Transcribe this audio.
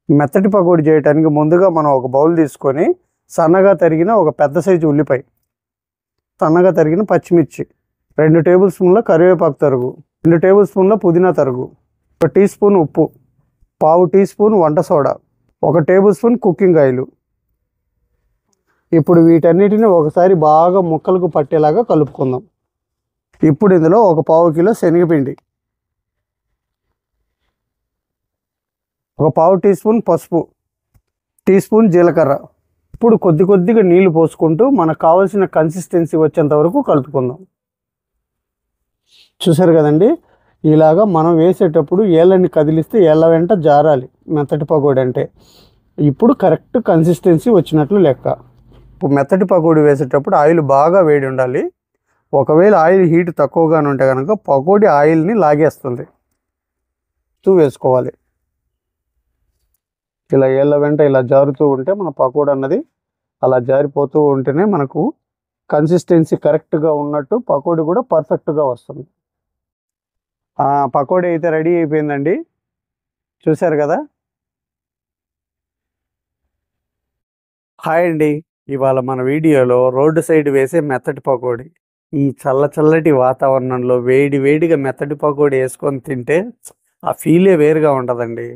మెత్తటి పకోడీ చేయడానికి ముందుగా మనం ఒక బౌల్ తీసుకొని సన్నగా తరిగిన ఒక పెద్ద సైజు ఉల్లిపాయ, సన్నగా తరిగిన పచ్చిమిర్చి, 2 టేబుల్ స్పూన్ల కరివేపాకు తరుగు, 2 టేబుల్ స్పూన్ల పుదీనా తరుగు, 1 టీ స్పూన్ ఉప్పు, పావు టీ స్పూన్ వంట soda, 1 table spoon cooking oil. ఇప్పుడు వీటన్నిటిని ఒకసారి బాగా ముక్కలకు పట్టేలాగా కలుపుకుందాం. ఇప్పుడు ఇందులో ఒక పావు కిలో శనగపిండి, ఒక పావు టీ స్పూన్ పసుపు, టీ స్పూన్ జీలకర్ర. ఇప్పుడు కొద్దిగా నీళ్లు పోసుకుంటూ మనకు కావాల్సిన కన్సిస్టెన్సీ వచ్చేంత వరకు కలుపుకుందాం. చూసారు కదండి, ఇలాగా మనం వేసేటప్పుడు ఏళ్ళని కదిలిస్తే ఏళ్ళ వెంట జారాలి మెత్తటి పకోడీ అంటే. ఇప్పుడు కరెక్ట్ కన్సిస్టెన్సీ వచ్చినట్లు లెక్క. ఇప్పుడు మెత్తటి పకోడీ వేసేటప్పుడు ఆయిల్ బాగా వేడి ఉండాలి. ఒకవేళ ఆయిల్ హీట్ తక్కువగానే ఉంటే కనుక పకోడీ ఆయిల్ని లాగేస్తుంది. వేసుకోవాలి. ఇలా ఏళ్ళ వెంట ఇలా జారుతూ ఉంటే మన పకోడీ అన్నది అలా జారిపోతూ ఉంటేనే మనకు కన్సిస్టెన్సీ కరెక్ట్గా ఉన్నట్టు పకోడీ కూడా పర్ఫెక్ట్గా వస్తుంది. పకోడీ అయితే రెడీ అయిపోయిందండి. చూశారు కదా. హాయ్ అండి, ఇవాళ మన వీడియోలో రోడ్డు సైడ్ వేసే మెత్తటి పకోడీ. ఈ చల్లటి వాతావరణంలో వేడిగా మెత్తటి పకోడీ వేసుకొని తింటే ఆ ఫీలే వేరుగా ఉంటుందండి.